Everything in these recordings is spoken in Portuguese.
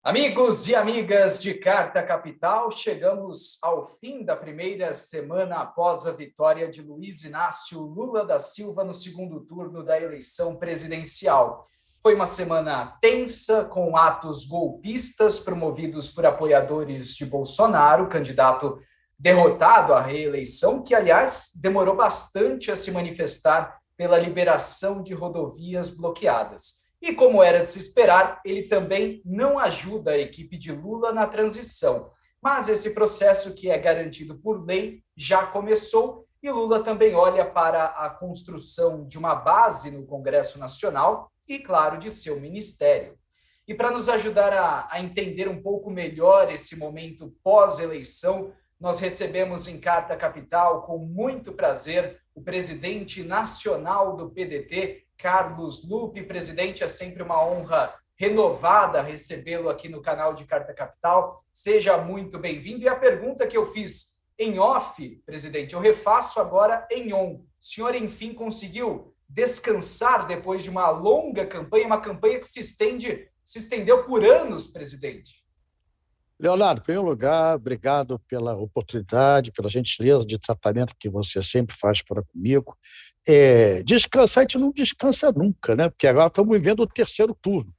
Amigos e amigas de Carta Capital, chegamos ao fim da primeira semana após a vitória de Luiz Inácio Lula da Silva no segundo turno da eleição presidencial. Foi uma semana tensa, com atos golpistas promovidos por apoiadores de Bolsonaro, candidato derrotado à reeleição, que, aliás, demorou bastante a se manifestar pela liberação de rodovias bloqueadas. E, como era de se esperar, ele também não ajuda a equipe de Lula na transição. Mas esse processo, que é garantido por lei, já começou, e Lula também olha para a construção de uma base no Congresso Nacional e, claro, de seu ministério. E para nos ajudar a entender um pouco melhor esse momento pós-eleição, nós recebemos em Carta Capital, com muito prazer, o presidente nacional do PDT, Carlos Lupe. Presidente, é sempre uma honra renovada recebê-lo aqui no canal de Carta Capital. Seja muito bem-vindo. E a pergunta que eu fiz em off, presidente, eu refaço agora em on. O senhor, enfim, conseguiu descansar depois de uma longa campanha, uma campanha que se estendeu por anos, presidente? Leonardo, em primeiro lugar, obrigado pela oportunidade, pela gentileza de tratamento que você sempre faz para comigo. Descansar, a gente não descansa nunca, né? Porque agora estamos vivendo o terceiro turno.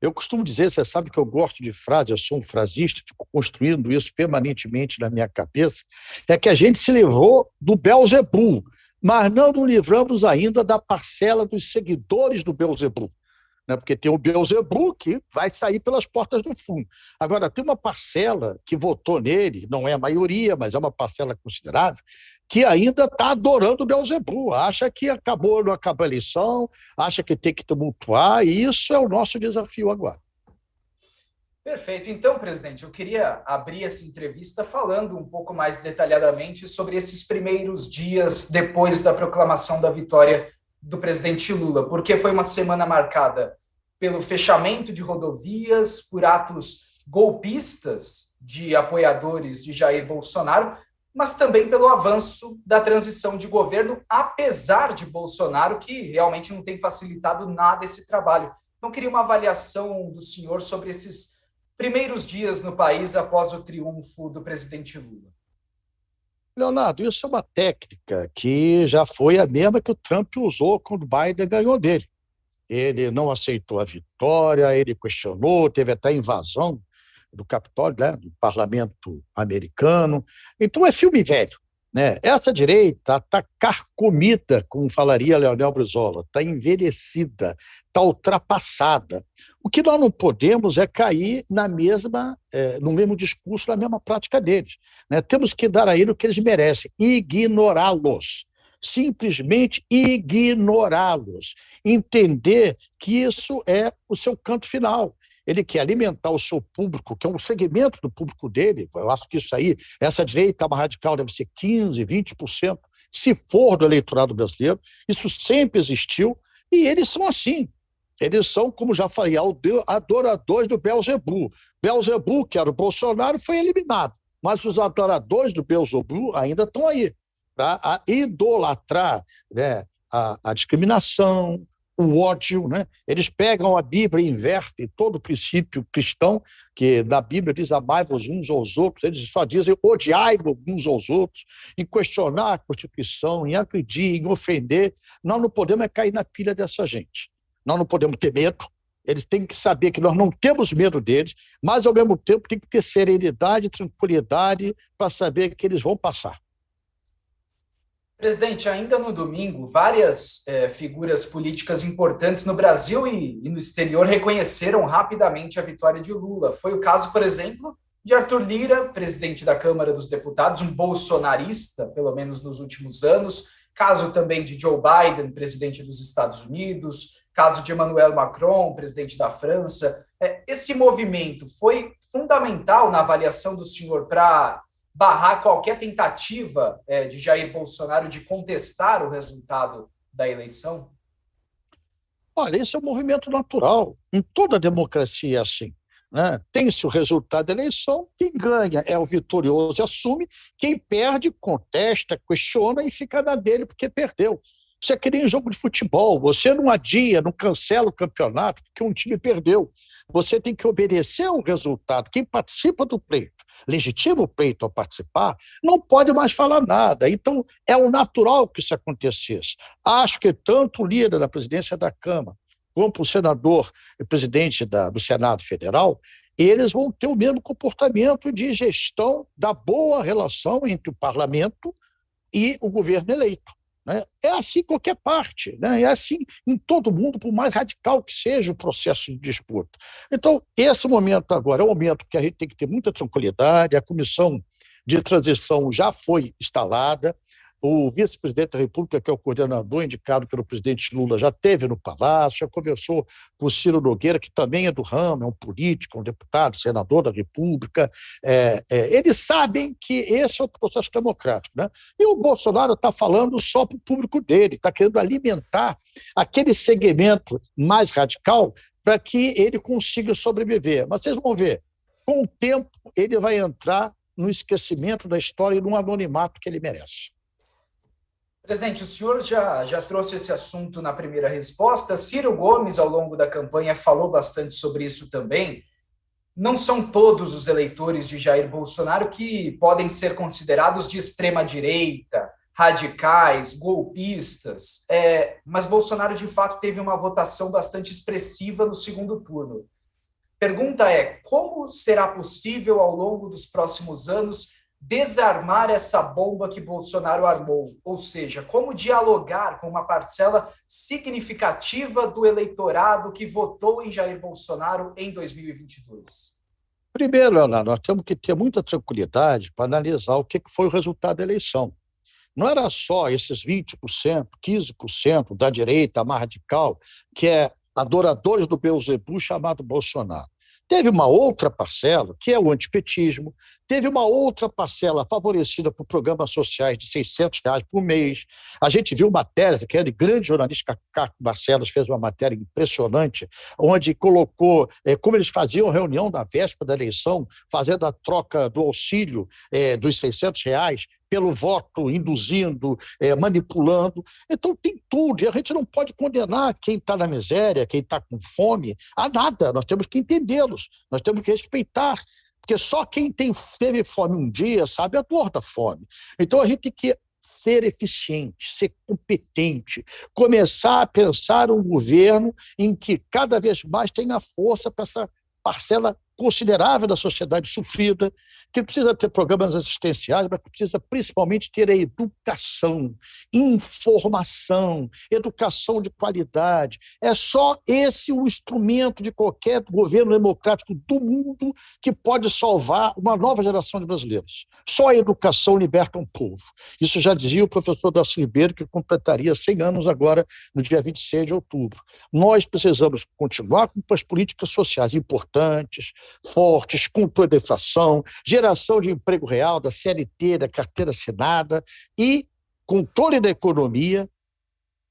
Eu costumo dizer, você sabe que eu gosto de frase, eu sou um frasista, fico construindo isso permanentemente na minha cabeça, é que a gente se livrou do Beelzebub, mas não nos livramos ainda da parcela dos seguidores do Beelzebub. Porque tem o Beelzebub que vai sair pelas portas do fundo. Agora, tem uma parcela que votou nele, não é a maioria, mas é uma parcela considerável, que ainda está adorando o Beelzebub, acha que não acabou a eleição, acha que tem que tumultuar, e isso é o nosso desafio agora. Perfeito. Então, presidente, eu queria abrir essa entrevista falando um pouco mais detalhadamente sobre esses primeiros dias depois da proclamação da vitória do presidente Lula, porque foi uma semana marcada pelo fechamento de rodovias, por atos golpistas de apoiadores de Jair Bolsonaro, mas também pelo avanço da transição de governo, apesar de Bolsonaro, que realmente não tem facilitado nada esse trabalho. Então, queria uma avaliação do senhor sobre esses primeiros dias no país após o triunfo do presidente Lula. Leonardo, isso é uma técnica que já foi a mesma que o Trump usou quando Biden ganhou dele. Ele não aceitou a vitória, ele questionou, teve até invasão do Capitólio, né, do parlamento americano. Então é filme velho, né? Essa direita está carcomida, como falaria Leonel Brizola, está envelhecida, está ultrapassada. O que nós não podemos é cair no mesmo discurso, na mesma prática deles, né? Temos que dar a eles o que eles merecem, ignorá-los. Simplesmente ignorá-los, entender que isso é o seu canto final. Ele quer alimentar o seu público, que é um segmento do público dele. Eu acho que isso aí, essa direita mais radical deve ser 15%, 20%, se for do eleitorado brasileiro. Isso sempre existiu, e eles são assim. Eles são, como já falei, adoradores do Beelzebub. Beelzebub, que era o Bolsonaro, foi eliminado, mas os adoradores do Beelzebub ainda estão aí, para idolatrar, né, a discriminação, o ódio, né? Eles pegam a Bíblia e invertem todo o princípio cristão, que na Bíblia diz amai-vos uns aos outros, eles só dizem odiai-vos uns aos outros, em questionar a Constituição, em agredir, em ofender. Nós não podemos cair na pilha dessa gente. Nós não podemos ter medo. Eles têm que saber que nós não temos medo deles, mas, ao mesmo tempo, tem que ter serenidade e tranquilidade para saber que eles vão passar. Presidente, ainda no domingo, várias figuras políticas importantes no Brasil e no exterior reconheceram rapidamente a vitória de Lula. Foi o caso, por exemplo, de Arthur Lira, presidente da Câmara dos Deputados, um bolsonarista, pelo menos nos últimos anos. Caso também de Joe Biden, presidente dos Estados Unidos. Caso de Emmanuel Macron, presidente da França. Esse movimento foi fundamental na avaliação do senhor para barrar qualquer tentativa de Jair Bolsonaro de contestar o resultado da eleição? Olha, isso é um movimento natural. Em toda democracia é assim, né? Tem-se o resultado da eleição, quem ganha é o vitorioso e assume, quem perde contesta, questiona e fica na dele porque perdeu. Isso é que nem jogo de futebol, você não adia, não cancela o campeonato porque um time perdeu. você tem que obedecer ao resultado. Quem participa do pleito, legitima o pleito ao participar, não pode mais falar nada. Então, é o natural que isso acontecesse. Acho que tanto o líder da presidência da Câmara, como o senador e presidente do Senado Federal, eles vão ter o mesmo comportamento de gestão da boa relação entre o parlamento e o governo eleito. Né? É assim em qualquer parte, né? É assim em todo mundo, por mais radical que seja o processo de disputa. Então, esse momento agora é um momento que a gente tem que ter muita tranquilidade, a comissão de transição já foi instalada, o vice-presidente da República, que é o coordenador indicado pelo presidente Lula, já esteve no Palácio, já conversou com o Ciro Nogueira, que também é do ramo, é um político, um deputado, senador da República. Eles sabem que esse é o processo democrático. Né? E o Bolsonaro está falando só para o público dele, está querendo alimentar aquele segmento mais radical para que ele consiga sobreviver. Mas vocês vão ver, com o tempo ele vai entrar no esquecimento da história e no anonimato que ele merece. Presidente, o senhor já trouxe esse assunto na primeira resposta. Ciro Gomes, ao longo da campanha, falou bastante sobre isso também. Não são todos os eleitores de Jair Bolsonaro que podem ser considerados de extrema-direita, radicais, golpistas, mas Bolsonaro, de fato, teve uma votação bastante expressiva no segundo turno. Pergunta é, como será possível, ao longo dos próximos anos, desarmar essa bomba que Bolsonaro armou? Ou seja, como dialogar com uma parcela significativa do eleitorado que votou em Jair Bolsonaro em 2022? Primeiro, Leonardo, nós temos que ter muita tranquilidade para analisar o que foi o resultado da eleição. Não era só esses 20%, 15% da direita mais radical, que é adoradores do Beelzebub chamado Bolsonaro. Teve uma outra parcela, que é o antipetismo, teve uma outra parcela favorecida por programas sociais de R$ 600 por mês. A gente viu matérias, que era grande jornalista, Caco Barcelos fez uma matéria impressionante, onde colocou como eles faziam reunião na véspera da eleição, fazendo a troca do auxílio dos R$ 600 pelo voto, induzindo, manipulando. Então tem tudo, e a gente não pode condenar quem está na miséria, quem está com fome, a nada. Nós temos que entendê-los, nós temos que respeitar, porque só quem teve fome um dia sabe a dor da fome. Então a gente tem que ser eficiente, ser competente, começar a pensar um governo em que cada vez mais tenha força para essa parcela considerável da sociedade sofrida, que precisa ter programas assistenciais, mas que precisa principalmente ter a educação, informação, educação de qualidade. É só esse o instrumento de qualquer governo democrático do mundo que pode salvar uma nova geração de brasileiros. Só a educação liberta um povo. Isso já dizia o professor Darcy Ribeiro, que completaria 100 anos agora, no dia 26 de outubro. Nós precisamos continuar com as políticas sociais importantes, fortes, controle da inflação, geração de emprego real, da CLT, da carteira assinada e controle da economia,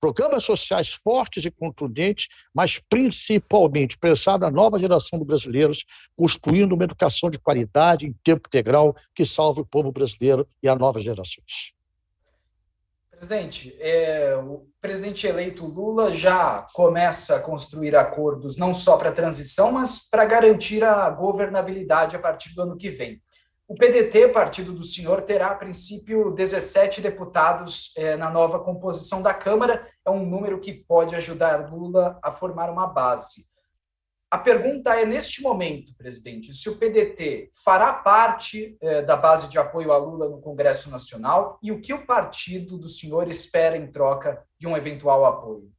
programas sociais fortes e contundentes, mas principalmente pensar na nova geração de brasileiros, construindo uma educação de qualidade em tempo integral que salve o povo brasileiro e as novas gerações. Presidente, o presidente eleito Lula já começa a construir acordos não só para a transição, mas para garantir a governabilidade a partir do ano que vem. O PDT, partido do senhor, terá, a princípio, 17 deputados na nova composição da Câmara. É um número que pode ajudar Lula a formar uma base. A pergunta é, neste momento, presidente, se o PDT fará parte da base de apoio a Lula no Congresso Nacional e o que o partido do senhor espera em troca de um eventual apoio?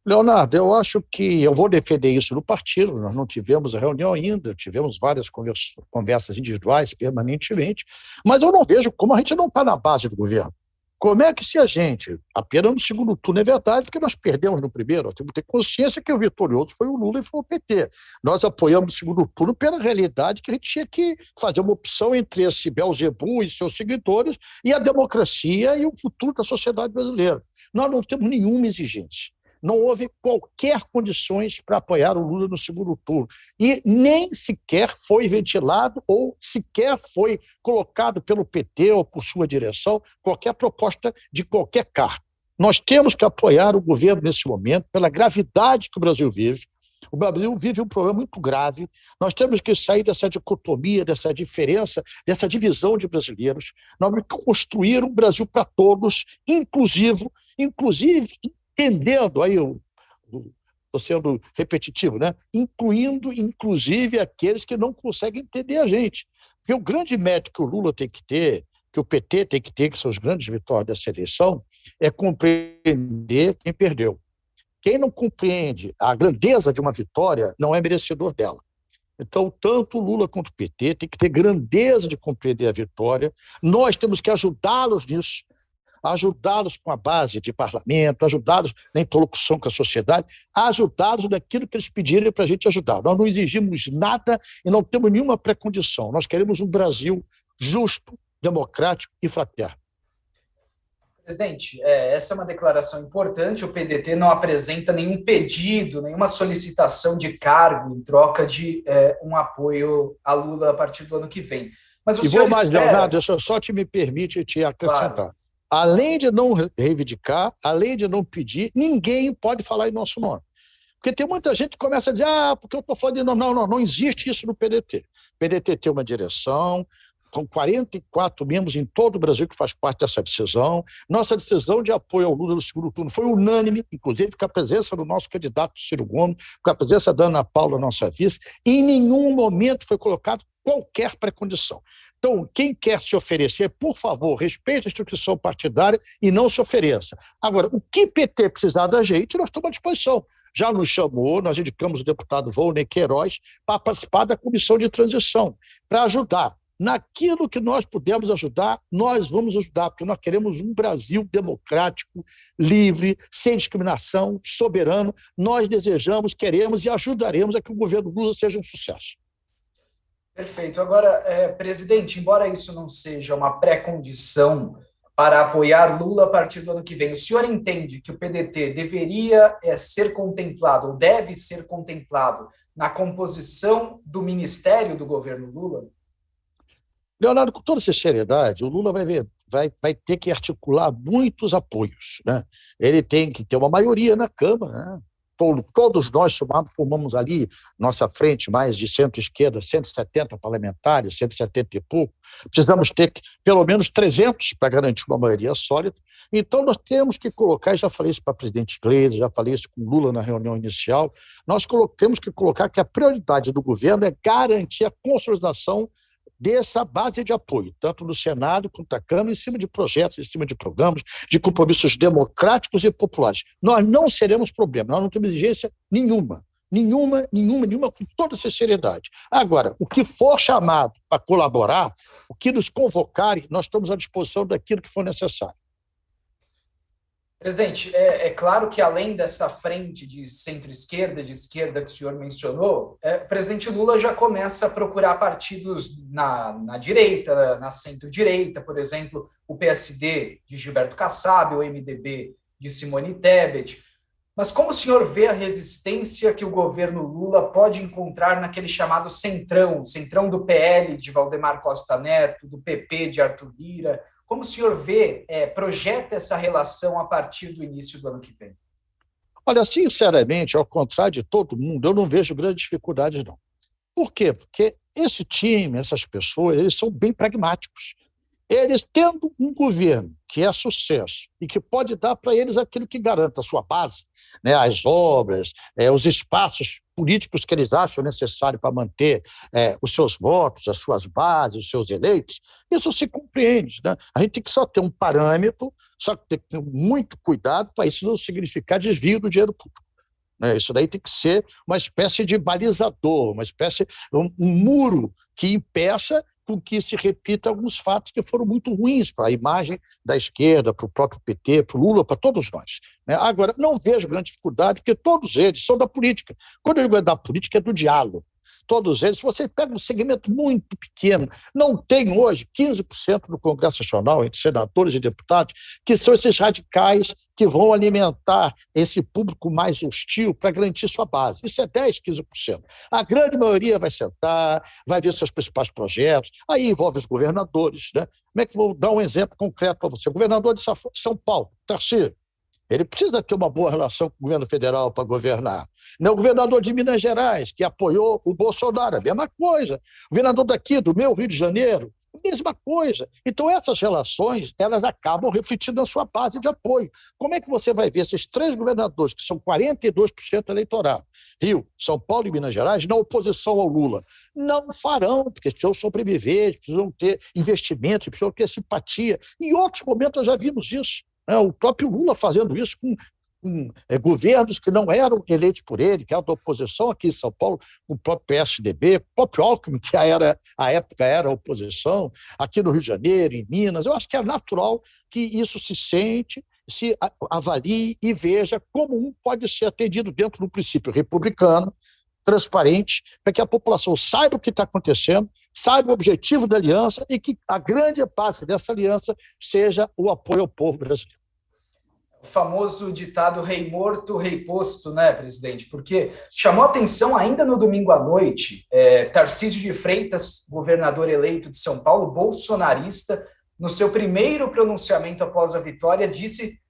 Leonardo, eu acho que eu vou defender isso no partido. Nós não tivemos a reunião ainda, tivemos várias conversas individuais permanentemente, mas eu não vejo como a gente não está na base do governo. Como é que se a gente, apenas no segundo turno, é verdade, porque nós perdemos no primeiro, nós temos que ter consciência que o vitorioso foi o Lula e foi o PT. Nós apoiamos o segundo turno pela realidade que a gente tinha que fazer uma opção entre esse Beelzebub e seus seguidores e a democracia e o futuro da sociedade brasileira. Nós não temos nenhuma exigência. Não houve qualquer condições para apoiar o Lula no segundo turno. E nem sequer foi ventilado ou sequer foi colocado pelo PT ou por sua direção qualquer proposta de qualquer cargo. Nós temos que apoiar o governo nesse momento, pela gravidade que o Brasil vive, O Brasil vive um problema muito grave. Nós temos que sair dessa dicotomia, dessa diferença, dessa divisão de brasileiros. Nós temos que construir um Brasil para todos, inclusive entendendo aí estou sendo repetitivo, né? Incluindo, inclusive, aqueles que não conseguem entender a gente. Porque o grande mérito que o Lula tem que ter, que o PT tem que ter, que são as grandes vitórias dessa eleição, é compreender quem perdeu. Quem não compreende a grandeza de uma vitória não é merecedor dela. Então, tanto o Lula quanto o PT tem que ter grandeza de compreender a vitória. Nós temos que ajudá-los nisso, ajudá-los com a base de parlamento, ajudá-los na interlocução com a sociedade, ajudá-los naquilo que eles pedirem para a gente ajudar. Nós não exigimos nada e não temos nenhuma pré-condição. Nós queremos um Brasil justo, democrático e fraterno. Presidente, essa é uma declaração importante. O PDT não apresenta nenhum pedido, nenhuma solicitação de cargo em troca de um apoio a Lula a partir do ano que vem. Mas o senhor mais, espera... Leonardo, isso só te me permite te acrescentar. Claro. Além de não reivindicar, além de não pedir, ninguém pode falar em nosso nome. Porque tem muita gente que começa a dizer, porque eu estou falando de... Não existe isso no PDT. O PDT tem uma direção, com 44 membros em todo o Brasil que faz parte dessa decisão. Nossa decisão de apoio ao Lula no segundo turno foi unânime, inclusive com a presença do nosso candidato Ciro Gomes, com a presença da Ana Paula, nossa vice, e em nenhum momento foi colocado qualquer pré-condição. Então, quem quer se oferecer, por favor, respeite a instituição partidária e não se ofereça. Agora, o que PT precisar da gente, nós estamos à disposição. Já nos chamou, nós indicamos o deputado Volney Queiroz para participar da comissão de transição, para ajudar. Naquilo que nós pudermos ajudar, nós vamos ajudar, porque nós queremos um Brasil democrático, livre, sem discriminação, soberano. Nós desejamos, queremos e ajudaremos a que o governo Lula seja um sucesso. Perfeito. Agora, presidente, embora isso não seja uma pré-condição para apoiar Lula a partir do ano que vem, o senhor entende que o PDT deveria ser contemplado, ou deve ser contemplado, na composição do ministério do governo Lula? Leonardo, com toda sinceridade, o Lula vai ter que articular muitos apoios, né? Ele tem que ter uma maioria na Câmara, né? Todos nós somados formamos ali, nossa frente, mais de centro-esquerda, 170 parlamentares, 170 e pouco. Precisamos ter pelo menos 300 para garantir uma maioria sólida. Então, nós temos que colocar, já falei isso para a presidente Gleisi, já falei isso com o Lula na reunião inicial, nós temos que colocar que a prioridade do governo é garantir a consolidação dessa base de apoio, tanto no Senado quanto na Câmara, em cima de projetos, em cima de programas, de compromissos democráticos e populares. Nós não seremos problema, nós não temos exigência nenhuma, com toda sinceridade. Agora, o que for chamado para colaborar, o que nos convocarem, nós estamos à disposição daquilo que for necessário. Presidente, é claro que além dessa frente de centro-esquerda, de esquerda que o senhor mencionou, o presidente Lula já começa a procurar partidos na direita, na centro-direita, por exemplo, o PSD de Gilberto Kassab, o MDB de Simone Tebet. Mas como o senhor vê a resistência que o governo Lula pode encontrar naquele chamado centrão do PL de Valdemar Costa Neto, do PP de Arthur Lira? Como o senhor vê, projeta essa relação a partir do início do ano que vem? Olha, sinceramente, ao contrário de todo mundo, eu não vejo grandes dificuldades, não. Por quê? Porque esse time, essas pessoas, eles são bem pragmáticos. Eles, tendo um governo que é sucesso e que pode dar para eles aquilo que garanta a sua base, né, as obras, os espaços políticos que eles acham necessário para manter os seus votos, as suas bases, os seus eleitos, isso se compreende, né? A gente tem que só ter um parâmetro, só que tem que ter muito cuidado para isso não significar desvio do dinheiro público. Isso daí tem que ser uma espécie de balizador, um muro que impeça com que se repita alguns fatos que foram muito ruins para a imagem da esquerda, para o próprio PT, para o Lula, para todos nós. Agora, não vejo grande dificuldade, porque todos eles são da política. Quando eu digo da política, é do diálogo. Todos eles, se você pega um segmento muito pequeno, não tem hoje 15% do Congresso Nacional, entre senadores e deputados, que são esses radicais que vão alimentar esse público mais hostil para garantir sua base. Isso é 10%, 15%. A grande maioria vai sentar, vai ver seus principais projetos, aí envolve os governadores, né? Como é que vou dar um exemplo concreto para você? O governador de São Paulo, Tarcísio, Ele precisa ter uma boa relação com o governo federal para governar. O governador de Minas Gerais, que apoiou o Bolsonaro, a mesma coisa. O governador daqui, do meu Rio de Janeiro, a mesma coisa. Então, essas relações, elas acabam refletindo na sua base de apoio. Como é que você vai ver esses três governadores, que são 42% eleitoral, Rio, São Paulo e Minas Gerais, na oposição ao Lula? Não farão, porque precisam sobreviver, precisam ter investimentos, precisam ter simpatia. Em outros momentos, nós já vimos isso. O próprio Lula fazendo isso com governos que não eram eleitos por ele, que eram da oposição aqui em São Paulo, com o próprio PSDB, o próprio Alckmin, que à época era oposição, aqui no Rio de Janeiro, em Minas. Eu acho que é natural que isso se sente, se avalie e veja como pode ser atendido dentro do princípio republicano, transparente, para que a população saiba o que está acontecendo, saiba o objetivo da aliança e que a grande base dessa aliança seja o apoio ao povo brasileiro. O famoso ditado rei morto, rei posto, né, presidente? Porque chamou atenção ainda no domingo à noite, Tarcísio de Freitas, governador eleito de São Paulo, bolsonarista, no seu primeiro pronunciamento após a vitória, disse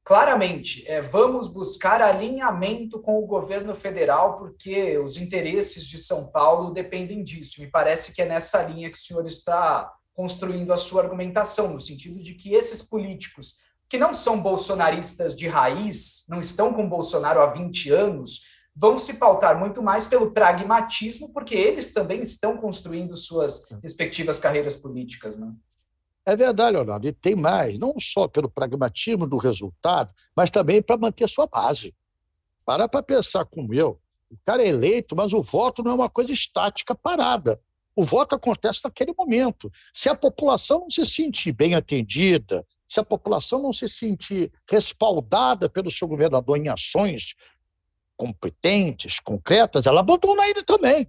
claramente, vamos buscar alinhamento com o governo federal, porque os interesses de São Paulo dependem disso. Me parece que é nessa linha que o senhor está construindo a sua argumentação, no sentido de que esses políticos que não são bolsonaristas de raiz, não estão com Bolsonaro há 20 anos, vão se pautar muito mais pelo pragmatismo, porque eles também estão construindo suas respectivas carreiras políticas, né? É verdade, Leonardo, e tem mais, não só pelo pragmatismo do resultado, mas também para manter sua base. Para pensar como eu, o cara é eleito, mas o voto não é uma coisa estática, parada. O voto acontece naquele momento. Se a população não se sentir bem atendida, se a população não se sentir respaldada pelo seu governador em ações competentes, concretas, ela abandona ele também.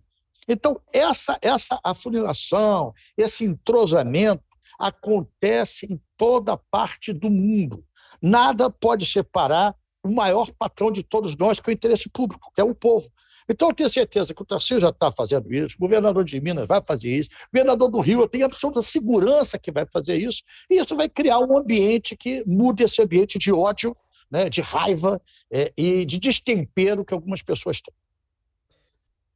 Então, essa afunilação, esse entrosamento acontece em toda parte do mundo. Nada pode separar o maior patrão de todos nós, que é o interesse público, que é o povo. Então, eu tenho certeza que o Tarcísio já está fazendo isso, o governador de Minas vai fazer isso, o governador do Rio, eu tenho absoluta segurança que vai fazer isso, e isso vai criar um ambiente que mude esse ambiente de ódio, né, de raiva e de destempero que algumas pessoas têm.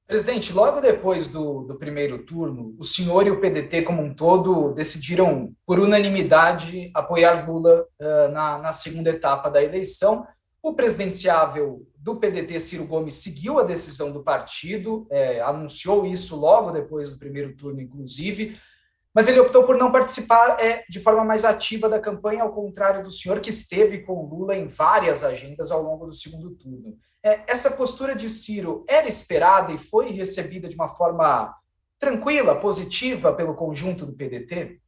Presidente, logo depois do primeiro turno, o senhor e o PDT como um todo decidiram, por unanimidade, apoiar Lula na segunda etapa da eleição. O presidenciável do PDT, Ciro Gomes, seguiu a decisão do partido, anunciou isso logo depois do primeiro turno, inclusive, mas ele optou por não participar de forma mais ativa da campanha, ao contrário do senhor, que esteve com o Lula em várias agendas ao longo do segundo turno. Essa postura de Ciro era esperada e foi recebida de uma forma tranquila, positiva pelo conjunto do PDT?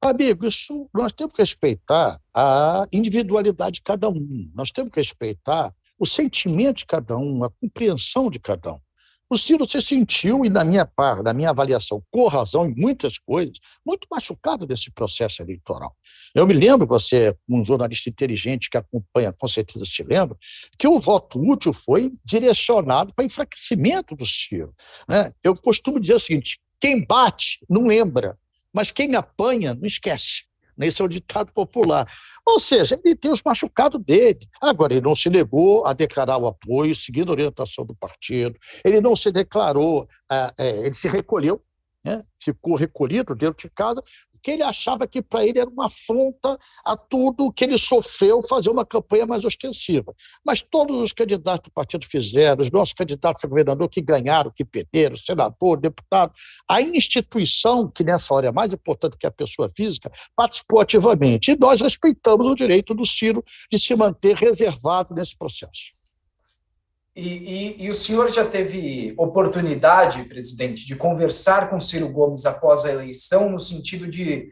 Amigo, isso nós temos que respeitar a individualidade de cada um, nós temos que respeitar o sentimento de cada um, a compreensão de cada um. O Ciro se sentiu, e na minha avaliação, com razão em muitas coisas, muito machucado desse processo eleitoral. Eu me lembro, você, um jornalista inteligente que acompanha, com certeza se lembra, que o voto útil foi direcionado para enfraquecimento do Ciro, né? Eu costumo dizer o seguinte, quem bate não lembra, mas quem apanha não esquece. Esse é o ditado popular. Ou seja, ele tem os machucados dele. Agora, ele não se negou a declarar o apoio, seguindo a orientação do partido. Ele não se declarou, ele se recolheu, né? Ficou recolhido dentro de casa, porque ele achava que para ele era uma afronta a tudo que ele sofreu fazer uma campanha mais ostensiva. Mas todos os candidatos do partido fizeram, os nossos candidatos a governador que ganharam, que perderam, senador, deputado, a instituição, que nessa hora é mais importante que a pessoa física, participou ativamente. E nós respeitamos o direito do Ciro de se manter reservado nesse processo. E o senhor já teve oportunidade, presidente, de conversar com Ciro Gomes após a eleição, no sentido de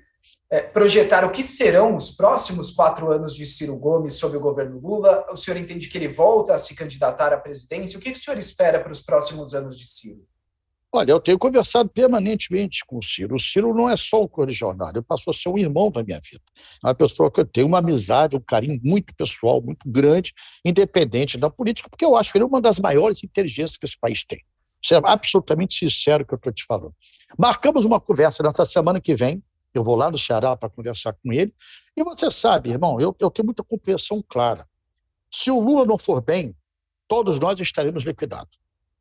projetar o que serão os próximos 4 anos de Ciro Gomes sob o governo Lula? O senhor entende que ele volta a se candidatar à presidência? O que o senhor espera para os próximos anos de Ciro? Olha, eu tenho conversado permanentemente com o Ciro. O Ciro não é só um correligionário, ele passou a ser um irmão da minha vida. É uma pessoa que eu tenho uma amizade, um carinho muito pessoal, muito grande, independente da política, porque eu acho que ele é uma das maiores inteligências que esse país tem. Isso é absolutamente sincero que eu estou te falando. Marcamos uma conversa nessa semana que vem, eu vou lá no Ceará para conversar com ele, e você sabe, irmão, eu tenho muita compreensão clara. Se o Lula não for bem, todos nós estaremos liquidados.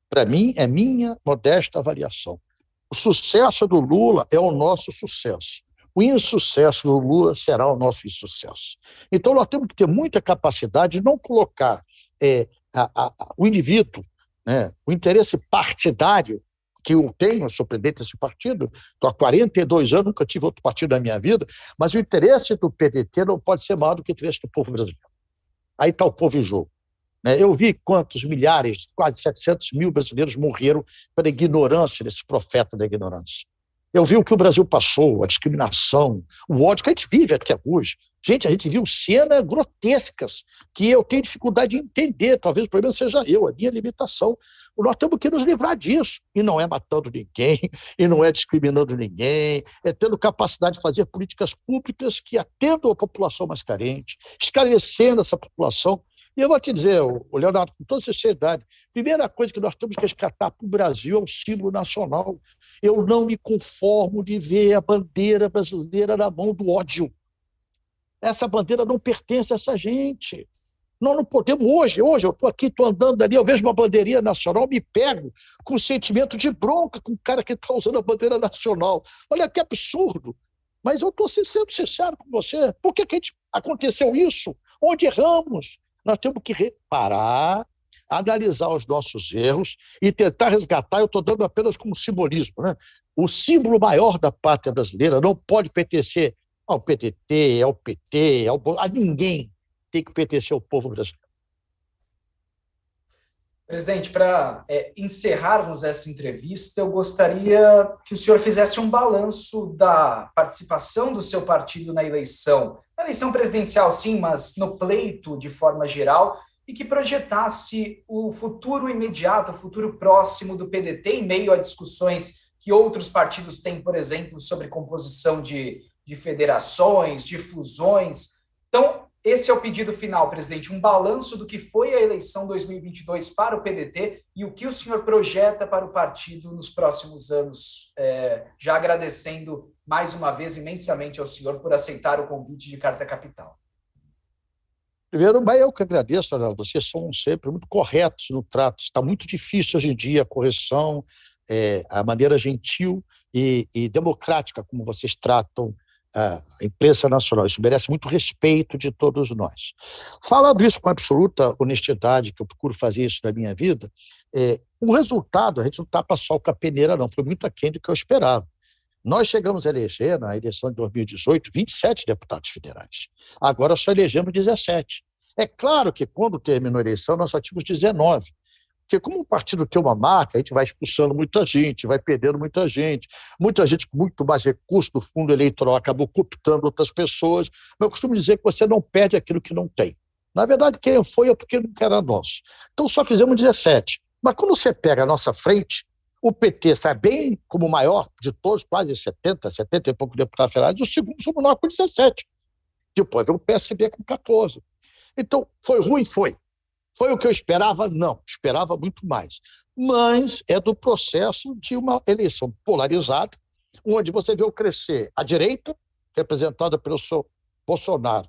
Para mim, é minha modesta avaliação. O sucesso do Lula é o nosso sucesso. O insucesso do Lula será o nosso insucesso. Então, nós temos que ter muita capacidade de não colocar o indivíduo, né, o interesse partidário, que eu tenho, eu sou presidente desse partido, estou há 42 anos, nunca tive outro partido na minha vida, mas o interesse do PDT não pode ser maior do que o interesse do povo brasileiro. Aí está o povo em jogo. Eu vi quantos milhares, quase 700 mil brasileiros morreram pela ignorância desse profeta da ignorância. Eu vi o que o Brasil passou, a discriminação, o ódio que a gente vive até hoje. Gente, a gente viu cenas grotescas que eu tenho dificuldade de entender. Talvez o problema seja eu, a minha limitação. Nós temos que nos livrar disso. E não é matando ninguém, e não é discriminando ninguém, é tendo capacidade de fazer políticas públicas que atendam a população mais carente, esclarecendo essa população. E eu vou te dizer, Leonardo, com toda sinceridade, a primeira coisa que nós temos que resgatar para o Brasil é o símbolo nacional. Eu não me conformo de ver a bandeira brasileira na mão do ódio. Essa bandeira não pertence a essa gente. Nós não podemos, hoje eu estou aqui, estou andando ali, eu vejo uma bandeirinha nacional, me pego com sentimento de bronca com o cara que está usando a bandeira nacional. Olha que absurdo. Mas eu estou sendo sincero com você. Por que aconteceu isso? Onde erramos? Nós temos que parar, analisar os nossos erros e tentar resgatar. Eu estou dando apenas como simbolismo, né? O símbolo maior da pátria brasileira não pode pertencer ao PDT, ao PT, a ninguém. Tem que pertencer ao povo brasileiro. Presidente, para encerrarmos essa entrevista, eu gostaria que o senhor fizesse um balanço da participação do seu partido na eleição presidencial, sim, mas no pleito de forma geral, e que projetasse o futuro imediato, o futuro próximo do PDT, em meio a discussões que outros partidos têm, por exemplo, sobre composição de federações, de fusões. Então, esse é o pedido final, presidente, um balanço do que foi a eleição 2022 para o PDT e o que o senhor projeta para o partido nos próximos anos, já agradecendo mais uma vez imensamente ao senhor por aceitar o convite de Carta Capital. Primeiro, eu que agradeço, Arnaldo. Vocês são sempre muito corretos no trato. Está muito difícil hoje em dia a correção, a maneira gentil e democrática como vocês tratam a imprensa nacional. Isso merece muito respeito de todos nós. Falando isso com absoluta honestidade, que eu procuro fazer isso na minha vida, o resultado, a gente não tapa sol com a peneira, não. Foi muito aquém do que eu esperava. Nós chegamos a eleger, na eleição de 2018, 27 deputados federais. Agora só elegemos 17. É claro que quando terminou a eleição, nós só tínhamos 19. Porque como o partido tem uma marca, a gente vai expulsando muita gente, vai perdendo muita gente com muito mais recurso do fundo eleitoral acabou cooptando outras pessoas. Mas eu costumo dizer que você não perde aquilo que não tem. Na verdade, quem foi é porque não era nosso. Então só fizemos 17. Mas quando você pega a nossa frente, o PT sai bem como o maior de todos, quase 70 e poucos deputados federais, e o segundo somos nós com 17. Depois vem o PSB com 14. Então, foi ruim? Foi. Foi o que eu esperava? Não, esperava muito mais. Mas é do processo de uma eleição polarizada, onde você viu crescer a direita, representada pelo seu Bolsonaro,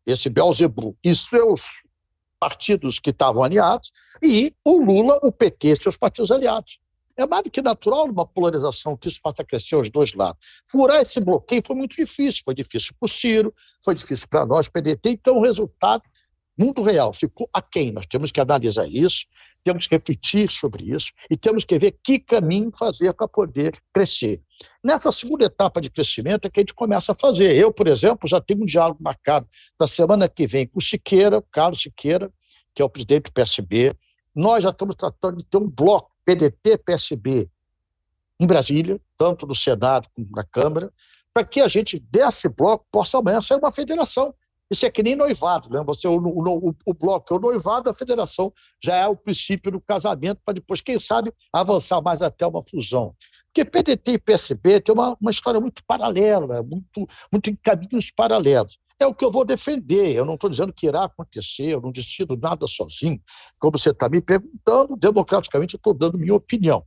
esse Beelzebub, e seus partidos que estavam aliados, e o Lula, o PT e seus partidos aliados. É mais do que natural numa polarização que isso faça crescer os dois lados. Furar esse bloqueio foi muito difícil. Foi difícil para o Ciro, foi difícil para nós, PDT. Então, o resultado, muito real, ficou aquém. Nós temos que analisar isso, temos que refletir sobre isso e temos que ver que caminho fazer para poder crescer. Nessa segunda etapa de crescimento é que a gente começa a fazer. Eu, por exemplo, já tenho um diálogo marcado para a semana que vem com o Siqueira, Carlos Siqueira, que é o presidente do PSB. Nós já estamos tratando de ter um bloco PDT, PSB, em Brasília, tanto no Senado como na Câmara, para que a gente, desse bloco, possa amanhã ser uma federação. Isso é que nem noivado, né? O bloco é o noivado, a federação já é o princípio do casamento, para depois, quem sabe, avançar mais até uma fusão. Porque PDT e PSB tem uma história muito paralela, muito em caminhos paralelos. É o que eu vou defender, eu não estou dizendo que irá acontecer, eu não decido nada sozinho, como você está me perguntando, democraticamente eu estou dando minha opinião.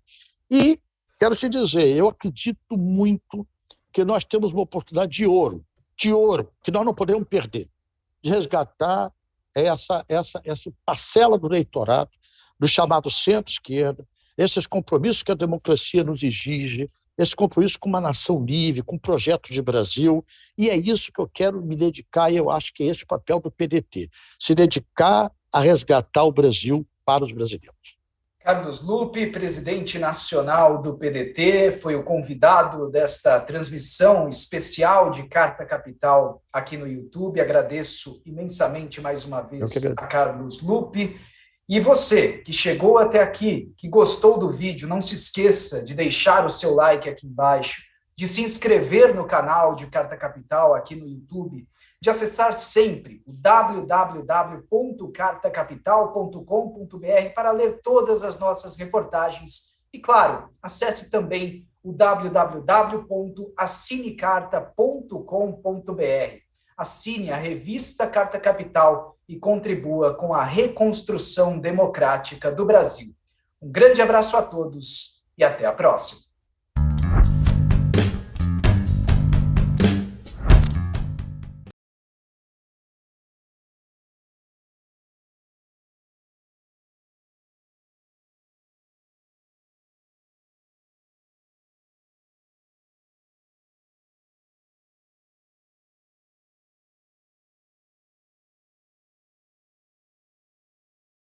E quero te dizer, eu acredito muito que nós temos uma oportunidade de ouro, que nós não podemos perder, de resgatar é essa parcela do eleitorado, do chamado centro-esquerda, esses compromissos que a democracia nos exige, esse compromisso com uma nação livre, com um projeto de Brasil, e é isso que eu quero me dedicar, e eu acho que é esse o papel do PDT, se dedicar a resgatar o Brasil para os brasileiros. Carlos Lupe, presidente nacional do PDT, foi o convidado desta transmissão especial de Carta Capital aqui no YouTube. Agradeço imensamente mais uma vez a Carlos Lupe. E você que chegou até aqui, que gostou do vídeo, não se esqueça de deixar o seu like aqui embaixo, de se inscrever no canal de Carta Capital aqui no YouTube, de acessar sempre o www.cartacapital.com.br para ler todas as nossas reportagens. E, claro, acesse também o www.assinecarta.com.br. Assine a revista Carta Capital e contribua com a reconstrução democrática do Brasil. Um grande abraço a todos e até a próxima.